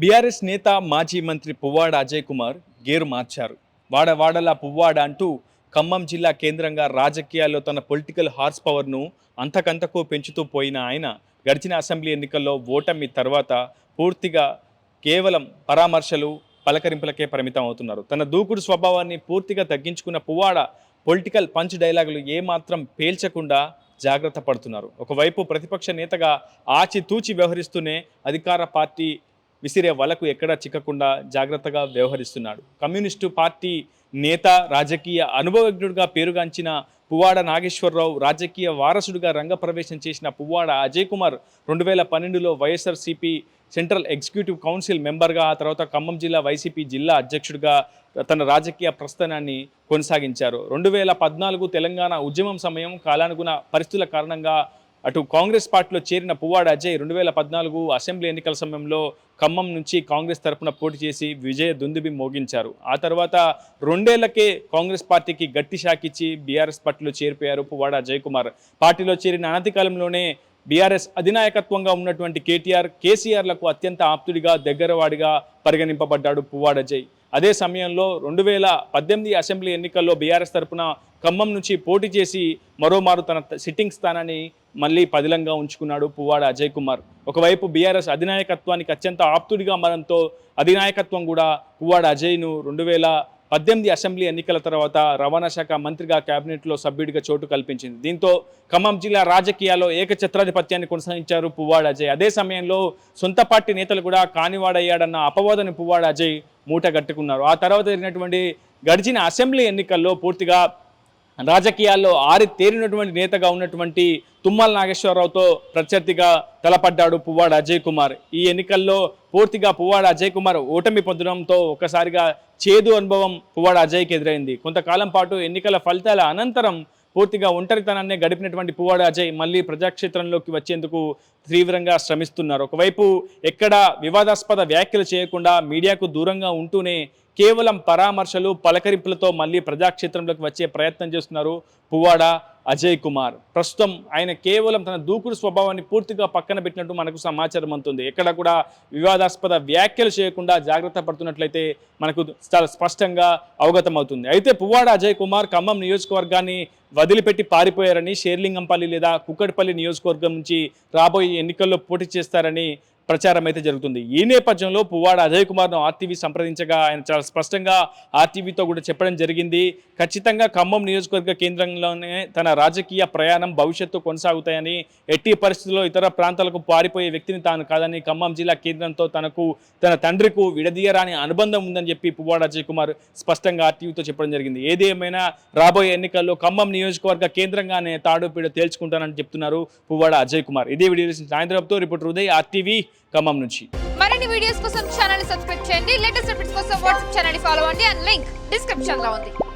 BRS నేత మాజీ మంత్రి పువ్వాడ అజయ్ కుమార్ గేరు మార్చారు. వాడవాడలా పువ్వాడ అంటూ ఖమ్మం జిల్లా కేంద్రంగా రాజకీయాల్లో తన పొలిటికల్ హార్స్ పవర్ను అంతకంతకు పెంచుతూ పోయిన ఆయన గడిచిన అసెంబ్లీ ఎన్నికల్లో ఓటమి తర్వాత పూర్తిగా కేవలం పరామర్శలు పలకరింపులకే పరిమితం అవుతున్నారు. తన దూకుడు స్వభావాన్ని పూర్తిగా తగ్గించుకున్న పువ్వాడ పొలిటికల్ పంచ్ డైలాగులు ఏమాత్రం పేల్చకుండా జాగ్రత్త పడుతున్నారు. ఒకవైపు ప్రతిపక్ష నేతగా ఆచితూచి వ్యవహరిస్తూనే అధికార పార్టీ విసిరే వలకు ఎక్కడా చిక్కకుండా జాగ్రత్తగా వ్యవహరిస్తున్నాడు. కమ్యూనిస్టు పార్టీ నేత, రాజకీయ అనుభవజ్ఞుడిగా పేరుగాంచిన పువ్వాడ నాగేశ్వరరావు రాజకీయ వారసుడిగా రంగప్రవేశం చేసిన పువ్వాడ అజయ్ కుమార్ 2012లో వైఎస్ఆర్సీపీ సెంట్రల్ ఎగ్జిక్యూటివ్ కౌన్సిల్ మెంబర్గా, ఆ తర్వాత ఖమ్మం జిల్లా వైసీపీ జిల్లా అధ్యక్షుడిగా తన రాజకీయ ప్రస్థానాన్ని కొనసాగించారు. 2014 తెలంగాణ ఉద్యమం సమయం కాలానుగుణ పరిస్థితుల కారణంగా అటు కాంగ్రెస్ పార్టీలో చేరిన పువ్వాడ అజయ్ 2014 అసెంబ్లీ ఎన్నికల సమయంలో ఖమ్మం నుంచి కాంగ్రెస్ తరఫున పోటీ చేసి విజయ దుందుబి మోగించారు. ఆ తర్వాత 2 ఏళ్లకే కాంగ్రెస్ పార్టీకి గట్టి షాకిచ్చి బీఆర్ఎస్ పార్టీలో చేరిపోయారు పువ్వాడ అజయ్ కుమార్. పార్టీలో చేరిన అనతి కాలంలోనే బీఆర్ఎస్ అధినాయకత్వంగా ఉన్నటువంటి కేసీఆర్లకు అత్యంత ఆప్తుడిగా, దగ్గరవాడిగా పరిగణింపబడ్డాడు పువ్వాడ అజయ్. అదే సమయంలో 2018 అసెంబ్లీ ఎన్నికల్లో బీఆర్ఎస్ తరఫున ఖమ్మం నుంచి పోటీ చేసి మరోమారు తన సిట్టింగ్ స్థానాన్ని మళ్ళీ పదిలంగా ఉంచుకున్నాడు పువ్వాడ అజయ్ కుమార్. ఒకవైపు బీఆర్ఎస్ అధినాయకత్వానికి అత్యంత ఆప్తుడిగా మనంతో అధినాయకత్వం కూడా పువ్వాడ అజయ్ను 2018 అసెంబ్లీ ఎన్నికల తర్వాత రవాణా శాఖ మంత్రిగా, కేబినెట్లో సభ్యుడిగా చోటు కల్పించింది. దీంతో ఖమ్మం జిల్లా రాజకీయాల్లో ఏకఛత్రాధిపత్యాన్ని కొనసాగించారు పువ్వాడ అజయ్. అదే సమయంలో సొంత పార్టీ నేతలు కూడా కానివాడయ్యాడన్న అపవాదాన్ని పువ్వాడ అజయ్ మూటగట్టుకున్నారు. ఆ తర్వాత జరిగినటువంటి గడిచిన అసెంబ్లీ ఎన్నికల్లో పూర్తిగా రాజకీయాల్లో తేరినటువంటి నేతగా ఉన్నటువంటి తుమ్మల నాగేశ్వరరావుతో ప్రత్యర్థిగా తలపడ్డాడు పువ్వాడ అజయ్ కుమార్. ఈ ఎన్నికల్లో పూర్తిగా పువ్వాడ అజయ్ కుమార్ ఓటమి పొందడంతో ఒక్కసారిగా చేదు అనుభవం పువ్వాడ అజయ్కి ఎదురైంది. కొంతకాలం పాటు ఎన్నికల ఫలితాల అనంతరం పూర్తిగా ఒంటరితనాన్ని గడిపినటువంటి పువ్వాడ అజయ్ మళ్ళీ ప్రజాక్షేత్రంలోకి వచ్చేందుకు తీవ్రంగా శ్రమిస్తున్నారు. ఒకవైపు ఎక్కడ వివాదాస్పద వ్యాఖ్యలు చేయకుండా మీడియాకు దూరంగా ఉంటూనే కేవలం పరామర్శలు, పలకరింపులతో మళ్ళీ ప్రజాక్షేత్రంలోకి వచ్చే ప్రయత్నం చేస్తున్నారు పువ్వాడ అజయ్ కుమార్. ప్రస్తుతం ఆయన కేవలం తన దూకుడు స్వభావాన్ని పూర్తిగా పక్కన పెట్టినట్టు మనకు సమాచారం అందుతుంది. ఎక్కడ కూడా వివాదాస్పద వ్యాఖ్యలు చేయకుండా జాగ్రత్త పడుతున్నట్లయితే మనకు చాలా స్పష్టంగా అవగతమవుతుంది. అయితే పువ్వాడ అజయ్ కుమార్ ఖమ్మం నియోజకవర్గాన్ని వదిలిపెట్టి పారిపోయారని, షేర్లింగంపల్లి లేదా కుక్కటిపల్లి నియోజకవర్గం నుంచి రాబోయే ఎన్నికల్లో పోటీ చేస్తారని ప్రచారం అయితే జరుగుతుంది. ఈ నేపథ్యంలో పువ్వాడ అజయ్ కుమార్ను ఆర్టీవీ సంప్రదించగా ఆయన చాలా స్పష్టంగా ఆర్టీవీతో కూడా చెప్పడం జరిగింది. ఖచ్చితంగా ఖమ్మం నియోజకవర్గ కేంద్రంలోనే తన రాజకీయ ప్రయాణం, భవిష్యత్తు కొనసాగుతాయని, ఎట్టి పరిస్థితుల్లో ఇతర ప్రాంతాలకు పారిపోయే వ్యక్తిని తాను కాదని, ఖమ్మం జిల్లా కేంద్రంతో తన తండ్రికి విడదీయరాని అనుబంధం ఉందని చెప్పి పువ్వాడ అజయ్ కుమార్ స్పష్టంగా ఆర్టీవీతో చెప్పడం జరిగింది. ఏదేమైనా రాబోయే ఎన్నికల్లో ఖమ్మం నియోజకవర్గ కేంద్రంగానే తాడుపీడ తేల్చుకుంటానని చెప్తున్నారు పువ్వాడ అజయ్ కుమార్. ఇదే వీడియో సాయంత్రంతో రిపోర్టర్ ఉదయ్, ఆర్టీవీ ఖమ్మం నుంచి. మరిన్ని వీడియోస్ కోసం ఛానల్ ని సబ్స్క్రైబ్ చేయండి. లేటెస్ట్ అప్డేట్స్ కోసం వాట్సాప్ ఛానల్ ని ఫాలో అవ్వండి. అండ్ లింక్ డిస్క్రిప్షన్ లో ఉంది.